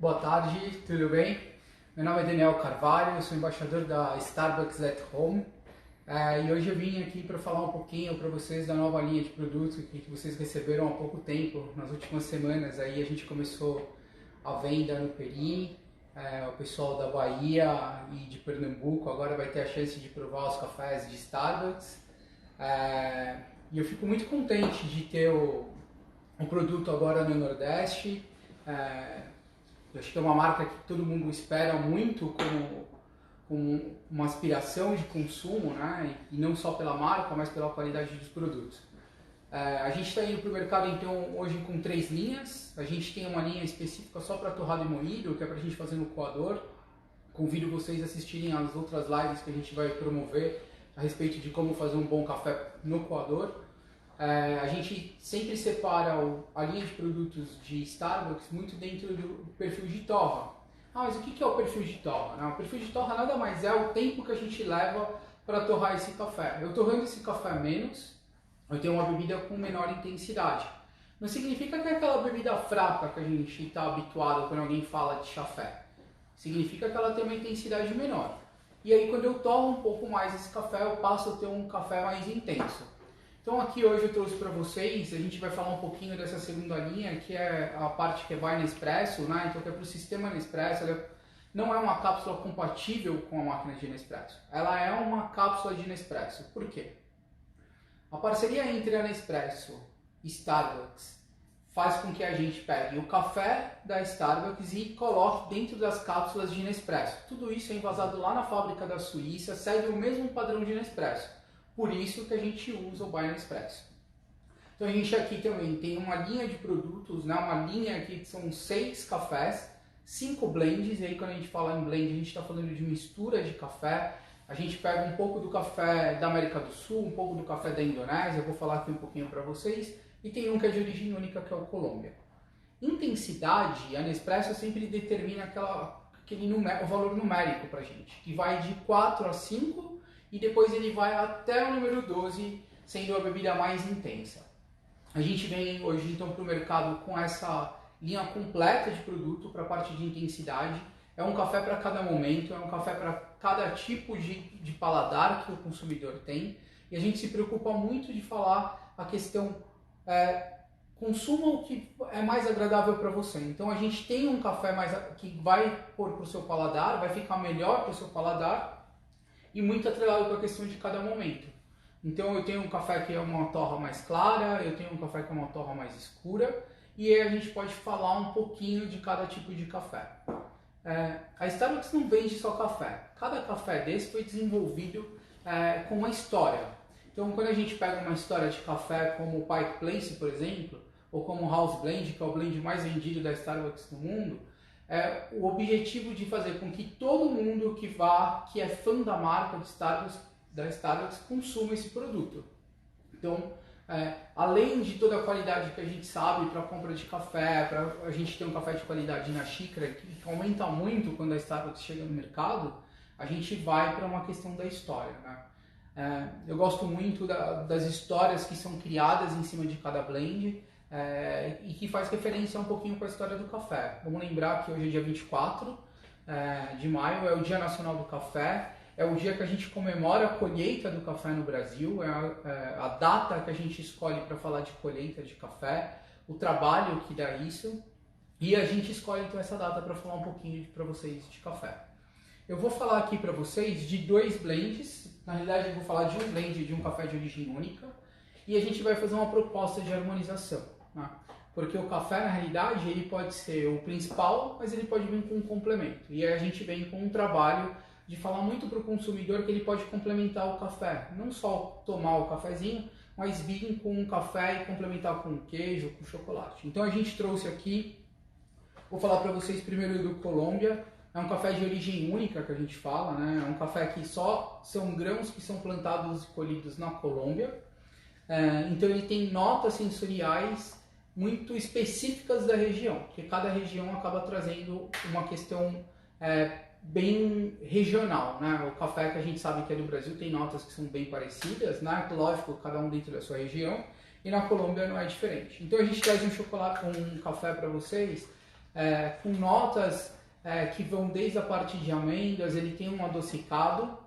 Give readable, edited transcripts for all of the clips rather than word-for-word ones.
Boa tarde, tudo bem? Meu nome é Daniel Carvalho, eu sou embaixador da Starbucks at Home e hoje eu vim aqui para falar um pouquinho para vocês da nova linha de produtos que vocês receberam há pouco tempo. Nas últimas semanas aí a gente começou a venda no Perim, o pessoal da Bahia e de Pernambuco agora vai ter a chance de provar os cafés de Starbucks e eu fico muito contente de ter o produto agora no Nordeste. Eu acho que é uma marca que todo mundo espera muito como uma aspiração de consumo, né? E não só pela marca, mas pela qualidade dos produtos. A gente está indo para o mercado então hoje com 3 linhas. A gente tem uma linha específica só para torrado e moído, que é para a gente fazer no coador. Convido vocês a assistirem às outras lives que a gente vai promover a respeito de como fazer um bom café no coador. A gente sempre separa a linha de produtos de Starbucks muito dentro do perfil de torra. Mas o que é o perfil de torra? O perfil de torra nada mais é o tempo que a gente leva para torrar esse café. Eu torrando esse café menos, eu tenho uma bebida com menor intensidade. Não significa que é aquela bebida fraca que a gente está habituado quando alguém fala de chafé. Significa que ela tem uma intensidade menor. E aí quando eu torro um pouco mais esse café, eu passo a ter um café mais intenso. Então aqui hoje eu trouxe para vocês, a gente vai falar um pouquinho dessa segunda linha, que é a parte que vai Nespresso, né? Então que é para o sistema Nespresso, ela não é uma cápsula compatível com a máquina de Nespresso, ela é uma cápsula de Nespresso. Por quê? A parceria entre a Nespresso e Starbucks faz com que a gente pegue o café da Starbucks e coloque dentro das cápsulas de Nespresso. Tudo isso é envasado lá na fábrica da Suíça, segue o mesmo padrão de Nespresso. Por isso que a gente usa o By Nespresso. Então a gente aqui também tem uma linha de produtos, né? Uma linha aqui que são 6 cafés, 5 blends, e aí quando a gente fala em blend a gente está falando de mistura de café. A gente pega um pouco do café da América do Sul, um pouco do café da Indonésia, eu vou falar aqui um pouquinho para vocês, e tem um que é de origem única que é o Colômbia. Intensidade, a Nespresso sempre determina o valor numérico para a gente, que vai de 4 a 5, e depois ele vai até o número 12, sendo a bebida mais intensa. A gente vem hoje então para o mercado com essa linha completa de produto para a parte de intensidade. É um café para cada momento, é um café para cada tipo de paladar que o consumidor tem. E a gente se preocupa muito de falar a questão consuma o que é mais agradável para você. Então a gente tem um café que vai pôr para o seu paladar, vai ficar melhor para o seu paladar, e muito atrelado com a questão de cada momento. Então eu tenho um café que é uma torra mais clara, eu tenho um café que é uma torra mais escura, e aí a gente pode falar um pouquinho de cada tipo de café. A Starbucks não vende só café. Cada café desse foi desenvolvido com uma história. Então quando a gente pega uma história de café como o Pike Place, por exemplo, ou como o House Blend, que é o blend mais vendido da Starbucks no mundo, o objetivo de fazer com que todo mundo que é fã da marca da Starbucks consuma esse produto. Então, além de toda a qualidade que a gente sabe para a compra de café, para a gente ter um café de qualidade na xícara, que aumenta muito quando a Starbucks chega no mercado, a gente vai para uma questão da história, né? Eu gosto muito das histórias que são criadas em cima de cada blend, e que faz referência um pouquinho com a história do café. Vamos lembrar que hoje é dia 24 de maio, é o Dia Nacional do Café, é o dia que a gente comemora a colheita do café no Brasil, a data que a gente escolhe para falar de colheita de café, o trabalho que dá isso, e a gente escolhe então essa data para falar um pouquinho para vocês de café. Eu vou falar aqui para vocês de 2 blends, na realidade eu vou falar de um blend de um café de origem única, e a gente vai fazer uma proposta de harmonização. Porque o café, na realidade, ele pode ser o principal, mas ele pode vir com um complemento. E aí a gente vem com um trabalho de falar muito para o consumidor que ele pode complementar o café. Não só tomar o cafezinho, mas vir com um café e complementar com queijo, com chocolate. Então a gente trouxe aqui, vou falar para vocês primeiro do Colômbia. É um café de origem única que a gente fala, né? É um café que só são grãos que são plantados e colhidos na Colômbia. Então ele tem notas sensoriais muito específicas da região, porque cada região acaba trazendo uma questão bem regional, né? O café que a gente sabe que é do Brasil tem notas que são bem parecidas, né? Lógico, cada um dentro da sua região, e na Colômbia não é diferente. Então a gente traz um café para vocês com notas que vão desde a parte de amêndoas, ele tem um adocicado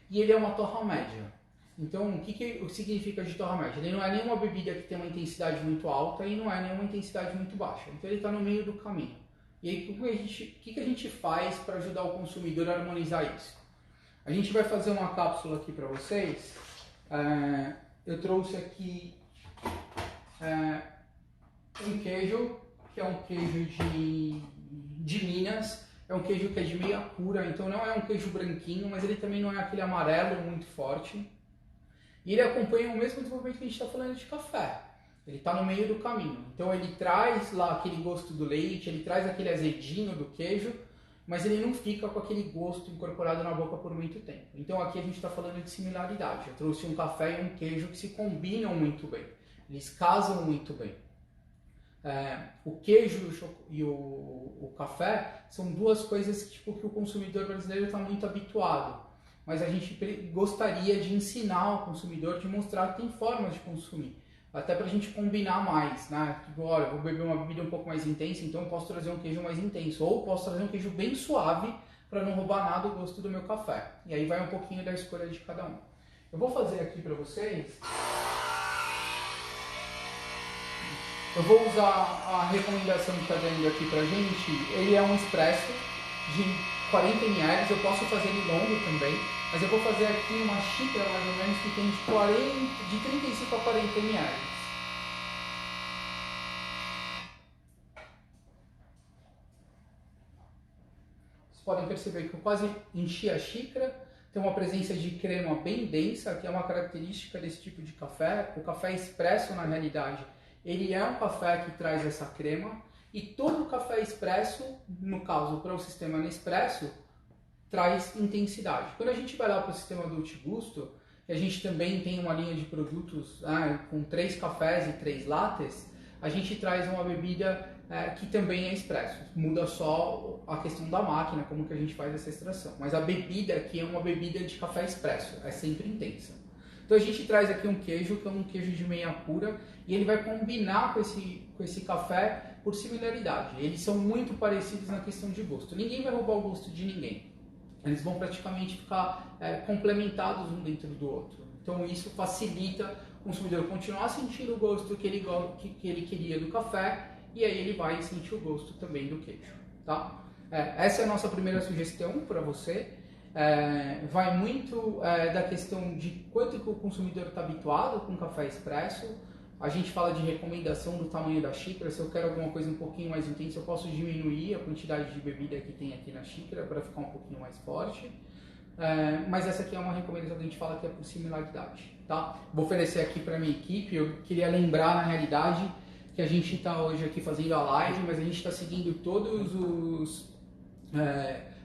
e ele é uma torra média. Então, o que significa de torra média? Ele não é nenhuma bebida que tem uma intensidade muito alta e não é nenhuma intensidade muito baixa. Então, ele está no meio do caminho. E aí, o que a gente faz para ajudar o consumidor a harmonizar isso? A gente vai fazer uma cápsula aqui para vocês. Eu trouxe aqui um queijo, que é um queijo de Minas. É um queijo que é de meia cura, então não é um queijo branquinho, mas ele também não é aquele amarelo muito forte. E ele acompanha o mesmo desenvolvimento que a gente está falando de café. Ele está no meio do caminho. Então ele traz lá aquele gosto do leite, ele traz aquele azedinho do queijo, mas ele não fica com aquele gosto incorporado na boca por muito tempo. Então aqui a gente está falando de similaridade. Eu trouxe um café e um queijo que se combinam muito bem. Eles casam muito bem. O queijo e o café são duas coisas que o consumidor brasileiro está muito habituado. Mas a gente gostaria de ensinar o consumidor, de mostrar que tem formas de consumir. Até para a gente combinar mais, né? Tipo, olha, eu vou beber uma bebida um pouco mais intensa, então eu posso trazer um queijo mais intenso. Ou posso trazer um queijo bem suave para não roubar nada o gosto do meu café. E aí vai um pouquinho da escolha de cada um. Eu vou fazer aqui para vocês. Eu vou usar a recomendação que está dando aqui pra gente. Ele é um expresso de 40 ml, eu posso fazer ele longo também, mas eu vou fazer aqui uma xícara mais ou menos que tem de 35 a 40 ml. Vocês podem perceber que eu quase enchi a xícara, tem uma presença de crema bem densa, que é uma característica desse tipo de café. O café expresso, na realidade, ele é um café que traz essa crema, e todo café expresso, no caso para o sistema Nespresso, traz intensidade. Quando a gente vai lá para o sistema Dolce Gusto, a gente também tem uma linha de produtos com 3 cafés e 3 lattes, a gente traz uma bebida que também é expresso. Muda só a questão da máquina, como que a gente faz essa extração. Mas a bebida aqui é uma bebida de café expresso, é sempre intensa. Então a gente traz aqui um queijo, que é um queijo de meia cura, e ele vai combinar com esse café por similaridade. Eles são muito parecidos na questão de gosto. Ninguém vai roubar o gosto de ninguém. Eles vão praticamente ficar complementados um dentro do outro. Então isso facilita o consumidor continuar sentindo o gosto que ele queria do café, e aí ele vai sentir o gosto também do queijo. Tá? Essa é a nossa primeira sugestão para você. Vai muito da questão de quanto que o consumidor está habituado com café expresso. A gente fala de recomendação do tamanho da xícara. Se eu quero alguma coisa um pouquinho mais intensa, eu posso diminuir a quantidade de bebida que tem aqui na xícara para ficar um pouquinho mais forte. Mas essa aqui é uma recomendação que a gente fala que é por similaridade. Tá? Vou oferecer aqui para a minha equipe. Eu queria lembrar, na realidade, que a gente está hoje aqui fazendo a live, mas a gente está seguindo todos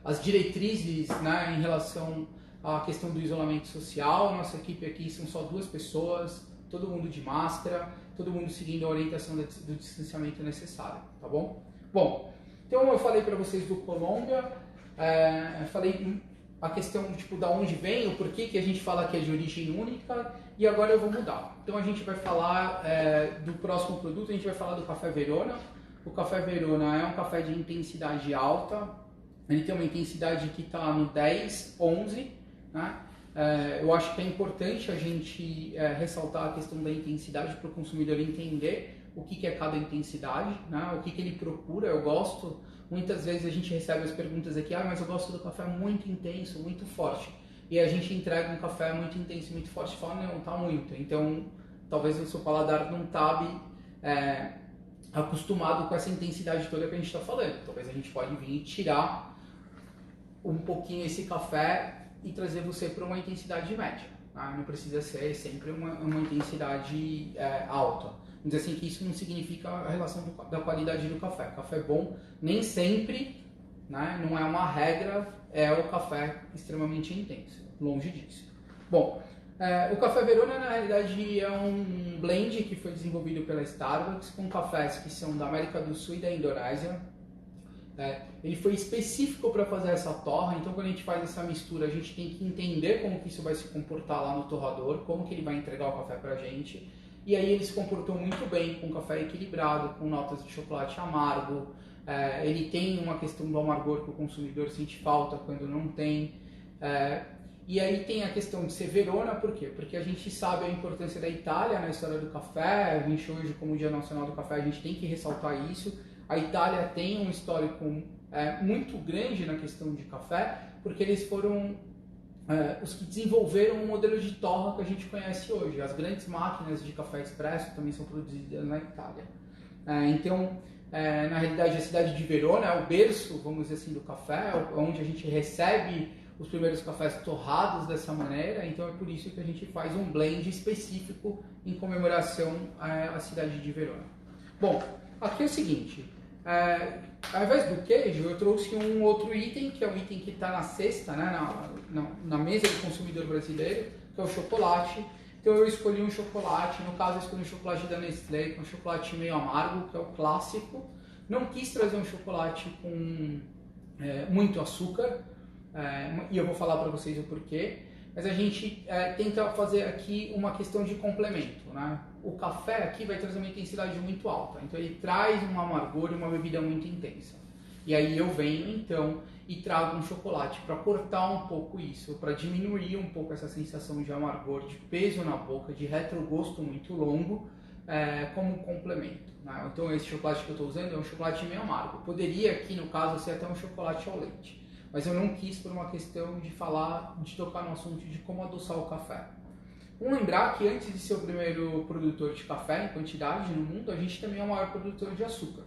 as diretrizes, né, em relação à questão do isolamento social. Nossa equipe aqui são só 2 pessoas, todo mundo de máscara, todo mundo seguindo a orientação do distanciamento necessário, tá bom? Bom, então eu falei para vocês do Colômbia, falei a questão tipo da onde vem, o porquê que a gente fala que é de origem única, e agora eu vou mudar. Então a gente vai falar do próximo produto, a gente vai falar do Café Verona. O Café Verona é um café de intensidade alta, ele tem uma intensidade que está no 10, 11, né? Eu acho que é importante a gente ressaltar a questão da intensidade para o consumidor entender o que é cada intensidade, né? O que ele procura. Eu gosto, muitas vezes a gente recebe as perguntas aqui, mas eu gosto do café muito intenso, muito forte. E a gente entrega um café muito intenso, muito forte e fala, não, tá muito. Então, talvez o seu paladar não estabe acostumado com essa intensidade toda que a gente está falando. Talvez a gente pode vir e tirar um pouquinho esse café e trazer você para uma intensidade média. Tá? Não precisa ser sempre uma intensidade alta. Vamos dizer assim que isso não significa a relação da qualidade do café. O café bom nem sempre, né, não é uma regra, é o café extremamente intenso. Longe disso. Bom, o Café Verona na realidade é um blend que foi desenvolvido pela Starbucks com cafés que são da América do Sul e da Indonésia. Ele foi específico para fazer essa torra, então quando a gente faz essa mistura a gente tem que entender como que isso vai se comportar lá no torrador, como que ele vai entregar o café para a gente, e aí ele se comportou muito bem com café equilibrado, com notas de chocolate amargo, ele tem uma questão do amargor que o consumidor sente falta quando não tem. E aí tem a questão de ser Verona, por quê? Porque a gente sabe a importância da Itália na história do café. A gente hoje, como Dia Nacional do Café, a gente tem que ressaltar isso. A Itália tem um histórico muito grande na questão de café, porque eles foram os que desenvolveram o modelo de torra que a gente conhece hoje. As grandes máquinas de café expresso também são produzidas na Itália. Então, na realidade, a cidade de Verona é o berço, vamos dizer assim, do café, onde a gente recebe os primeiros cafés torrados dessa maneira. Então é por isso que a gente faz um blend específico em comemoração à cidade de Verona. Bom, aqui é o seguinte, ao invés do queijo eu trouxe um outro item, que é um item que está na cesta, né, na mesa do consumidor brasileiro, que é o chocolate. Então eu escolhi um chocolate, no caso eu escolhi um chocolate da Nestlé, que é um chocolate meio amargo, que é o clássico. Não quis trazer um chocolate com muito açúcar, e eu vou falar para vocês o porquê, mas a gente tenta fazer aqui uma questão de complemento, né? O café aqui vai trazer uma intensidade muito alta, então ele traz um amargor e uma bebida muito intensa. E aí eu venho então e trago um chocolate para cortar um pouco isso, para diminuir um pouco essa sensação de amargor, de peso na boca, de retrogosto muito longo, como complemento, né? Então esse chocolate que eu estou usando é um chocolate meio amargo. Poderia aqui no caso ser até um chocolate ao leite, mas eu não quis por uma questão de tocar no assunto de como adoçar o café. Vamos lembrar que antes de ser o primeiro produtor de café em quantidade no mundo, a gente também é o maior produtor de açúcar.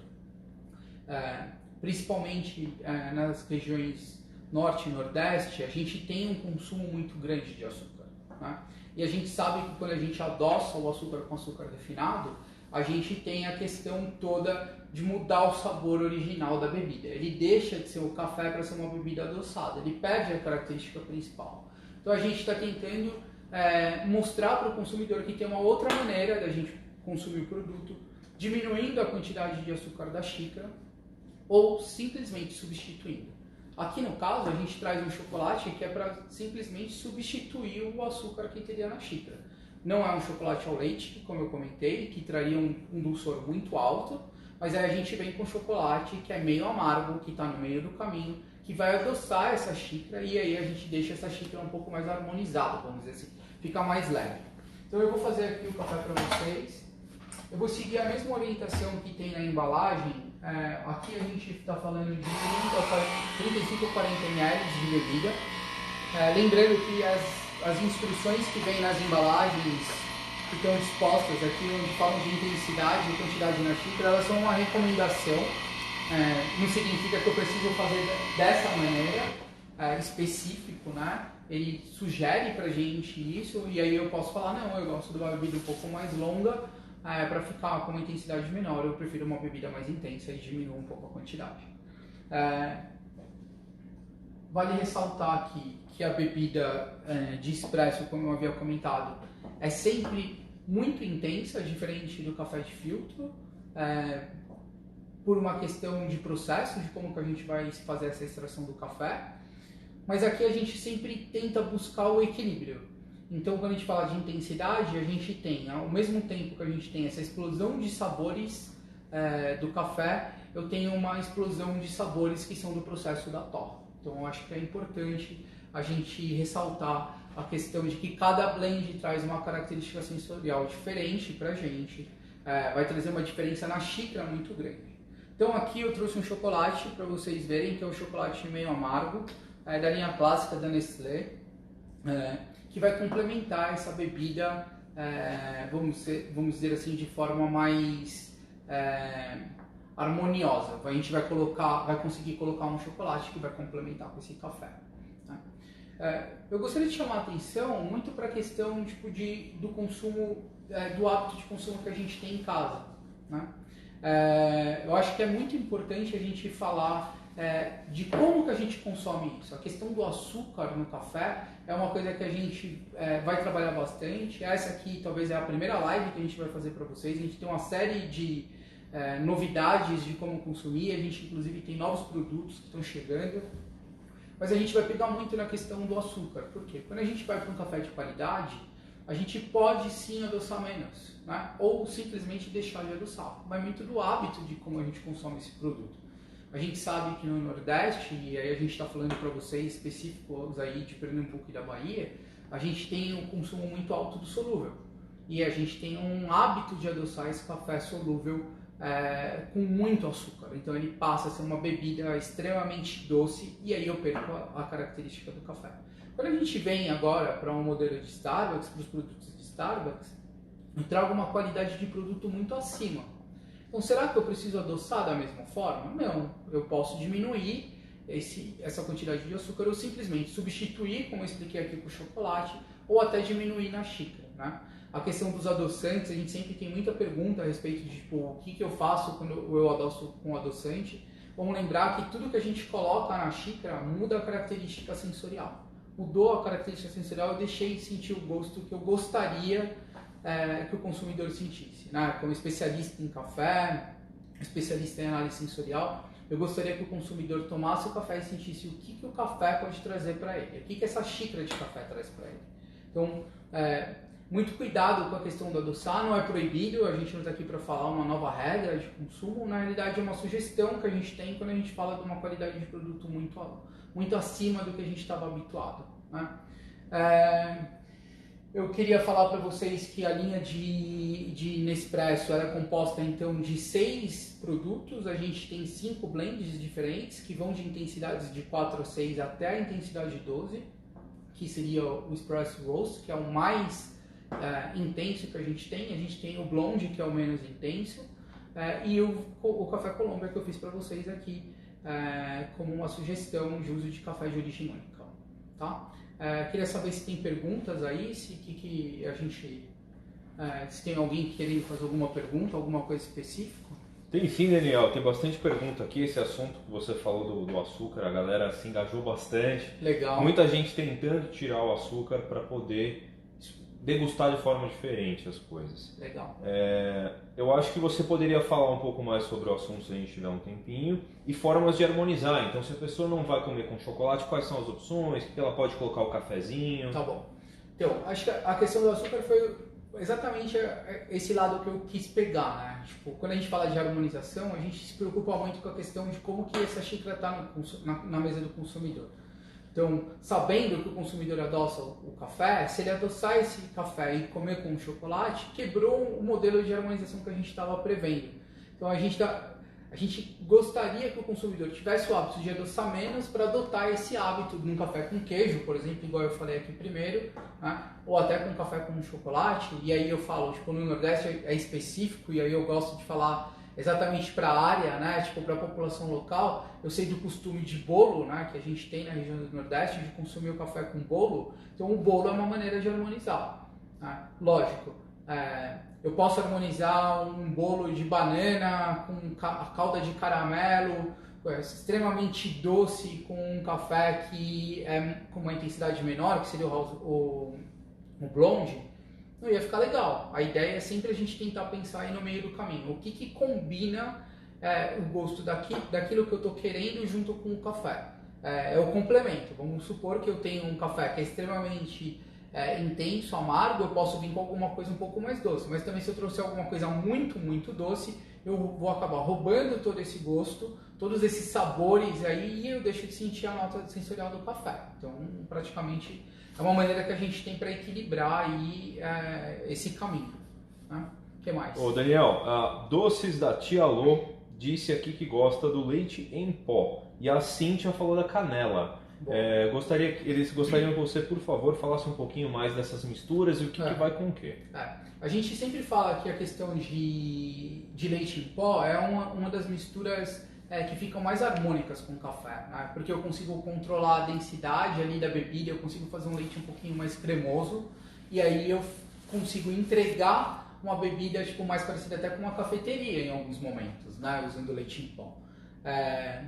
Principalmente nas regiões norte e nordeste, a gente tem um consumo muito grande de açúcar, né? E a gente sabe que quando a gente adoça o açúcar com açúcar refinado, a gente tem a questão toda de mudar o sabor original da bebida. Ele deixa de ser o café para ser uma bebida adoçada, ele perde a característica principal. Então a gente está tentando mostrar para o consumidor que tem uma outra maneira da gente consumir o produto, diminuindo a quantidade de açúcar da xícara ou simplesmente substituindo. Aqui no caso a gente traz um chocolate que é para simplesmente substituir o açúcar que teria na xícara. Não é um chocolate ao leite, como eu comentei, que traria um dulçor muito alto, mas aí a gente vem com chocolate que é meio amargo, que está no meio do caminho, que vai adoçar essa xícara e aí a gente deixa essa xícara um pouco mais harmonizada, vamos dizer assim, fica mais leve. Então eu vou fazer aqui o café para vocês. Eu vou seguir a mesma orientação que tem na embalagem. Aqui a gente está falando de 35 a 40 ml de bebida. Lembrando que as instruções que vêm nas embalagens que estão dispostas aqui, onde falam de intensidade e quantidade na xícara, elas são uma recomendação. Não significa que eu preciso fazer dessa maneira, específico, né? Ele sugere pra gente isso, e aí eu posso falar, não, eu gosto de uma bebida um pouco mais longa, para ficar com uma intensidade menor, eu prefiro uma bebida mais intensa e diminuo um pouco a quantidade. Vale ressaltar aqui que a bebida de expresso, como eu havia comentado, é sempre muito intensa, diferente do café de filtro, por uma questão de processo, de como que a gente vai fazer essa extração do café. Mas aqui a gente sempre tenta buscar o equilíbrio. Então, quando a gente fala de intensidade, a gente tem, ao mesmo tempo que a gente tem essa explosão de sabores do café, eu tenho uma explosão de sabores que são do processo da torra. Então, eu acho que é importante a gente ressaltar a questão de que cada blend traz uma característica sensorial diferente para a gente, vai trazer uma diferença na xícara muito grande. Então, aqui eu trouxe um chocolate para vocês verem, que é um chocolate meio amargo, da linha clássica da Nestlé, que vai complementar essa bebida, vamos dizer assim, de forma mais harmoniosa. A gente vai conseguir colocar um chocolate que vai complementar com esse café, né? Eu gostaria de chamar a atenção muito para a questão tipo, do consumo, do hábito de consumo que a gente tem em casa, né? Eu acho que é muito importante a gente falar de como que a gente consome isso. A questão do açúcar no café é uma coisa que a gente vai trabalhar bastante. Essa aqui talvez é a primeira live que a gente vai fazer para vocês. A gente tem uma série de novidades de como consumir. A gente inclusive tem novos produtos que estão chegando. Mas a gente vai pegar muito na questão do açúcar. Por quê? Quando a gente vai para um café de qualidade, a gente pode sim adoçar menos, né? Ou simplesmente deixar de adoçar. Vai muito do hábito de como a gente consome esse produto. A gente sabe que no Nordeste, e aí a gente está falando para vocês específicos aí de Pernambuco e da Bahia, a gente tem um consumo muito alto do solúvel. E a gente tem um hábito de adoçar esse café solúvel com muito açúcar. Então ele passa a ser uma bebida extremamente doce e aí eu perco a característica do café. Quando a gente vem agora para um modelo de Starbucks, para os produtos de Starbucks, eu trago uma qualidade de produto muito acima. Então, será que eu preciso adoçar da mesma forma? Não, eu posso diminuir essa quantidade de açúcar ou simplesmente substituir, como eu expliquei aqui, com chocolate, ou até diminuir na xícara, né? A questão dos adoçantes, a gente sempre tem muita pergunta a respeito de tipo, o que eu faço quando eu adoço com adoçante. Vamos lembrar que tudo que a gente coloca na xícara muda a característica sensorial. Mudou a característica sensorial, eu deixei de sentir o gosto que eu gostaria que o consumidor sentisse, né? Como especialista em café, especialista em análise sensorial, eu gostaria que o consumidor tomasse o café e sentisse o que o café pode trazer para ele, o que essa xícara de café traz para ele. Então, muito cuidado com a questão do adoçar, não é proibido, a gente não está aqui para falar uma nova regra de consumo, na realidade é uma sugestão que a gente tem quando a gente fala de uma qualidade de produto muito acima do que a gente estava habituado, né? Eu queria falar para vocês que a linha de Nespresso era composta então de 6 produtos, a gente tem 5 blends diferentes que vão de intensidades de 4 a 6 até a intensidade 12, que seria o Espresso Roast, que é o mais intenso que a gente tem o Blonde, que é o menos intenso, e o Café Colômbia que eu fiz para vocês aqui como uma sugestão de uso de café de origem única, tá? Queria saber se tem perguntas aí, se tem alguém querendo fazer alguma pergunta, alguma coisa específica. Tem sim, Daniel, tem bastante pergunta aqui. Esse assunto que você falou do açúcar, a galera se engajou bastante. Legal. Muita gente tentando tirar o açúcar para poder degustar de forma diferente as coisas. Legal. Eu acho que você poderia falar um pouco mais sobre o assunto se a gente tiver um tempinho e formas de harmonizar. Então, se a pessoa não vai comer com chocolate, quais são as opções? O que ela pode colocar o cafezinho? Tá bom. Então, acho que a questão do açúcar foi exatamente esse lado que eu quis pegar, né? Tipo, quando a gente fala de harmonização, a gente se preocupa muito com a questão de como que essa xícara está na mesa do consumidor. Então, sabendo que o consumidor adoça o café, se ele adoçar esse café e comer com chocolate, quebrou o modelo de harmonização que a gente estava prevendo. Então, a gente gostaria que o consumidor tivesse o hábito de adoçar menos para adotar esse hábito num café com queijo, por exemplo, igual eu falei aqui primeiro, né? Ou até com café com chocolate. E aí eu falo, tipo, no Nordeste é específico, e aí eu gosto de falar exatamente para a área, né, tipo para a população local. Eu sei do costume de bolo, né, que a gente tem na região do Nordeste, de consumir o café com bolo. Então o bolo é uma maneira de harmonizar, né? Lógico, eu posso harmonizar um bolo de banana com a calda de caramelo, extremamente doce, com um café que é com uma intensidade menor, que seria o blonde. Não ia ficar legal. A ideia é sempre a gente tentar pensar aí no meio do caminho. O que combina o gosto daquilo que eu estou querendo junto com o café. É o complemento. Vamos supor que eu tenho um café que é extremamente intenso, amargo, eu posso vir com alguma coisa um pouco mais doce. Mas também se eu trouxer alguma coisa muito, muito doce, eu vou acabar roubando todo esse gosto, todos esses sabores aí, e eu deixo de sentir a nota sensorial do café. Então, praticamente, é uma maneira que a gente tem para equilibrar aí, esse caminho, né? O que mais? Ô Daniel, Doces da Tia Lô disse aqui que gosta do leite em pó. E a Cíntia falou da canela. Eles gostariam que você, por favor, falasse um pouquinho mais dessas misturas e o que vai com o quê. A gente sempre fala que a questão de leite em pó é uma das misturas que ficam mais harmônicas com o café, né? Porque eu consigo controlar a densidade ali da bebida, eu consigo fazer um leite um pouquinho mais cremoso, e aí eu consigo entregar uma bebida tipo, mais parecida até com uma cafeteria em alguns momentos, né? Usando leite em pó.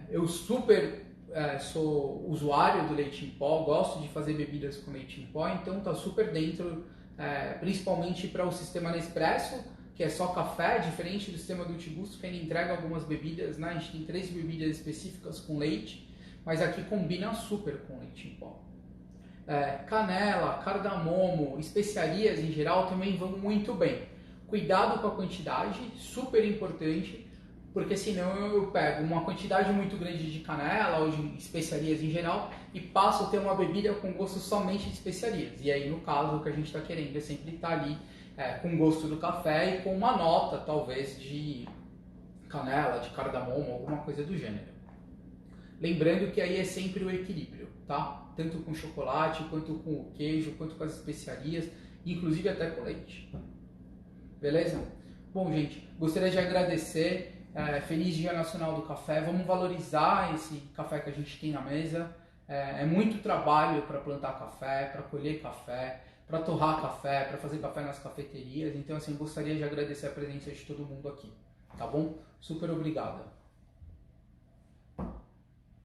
Eu sou usuário do leite em pó, gosto de fazer bebidas com leite em pó, então tá super dentro, principalmente para o sistema Nespresso, que é só café, diferente do sistema do Gusto, que ainda entrega algumas bebidas, né? A gente tem 3 bebidas específicas com leite, mas aqui combina super com leite em pó. Canela, cardamomo, especiarias em geral também vão muito bem. Cuidado com a quantidade, super importante. porque senão eu pego uma quantidade muito grande de canela ou de especiarias em geral e passo a ter uma bebida com gosto somente de especiarias. E aí, no caso, o que a gente está querendo é sempre estar ali com gosto do café e com uma nota, talvez, de canela, de cardamomo, alguma coisa do gênero. Lembrando que aí é sempre o equilíbrio, tá? Tanto com chocolate, quanto com o queijo, quanto com as especiarias, inclusive até com leite. Beleza? Bom, gente, gostaria de agradecer. Feliz Dia Nacional do Café. Vamos valorizar esse café que a gente tem na mesa. É muito trabalho para plantar café, para colher café, para torrar café, para fazer café nas cafeterias. Então, assim, gostaria de agradecer a presença de todo mundo aqui. Tá bom? Super obrigado.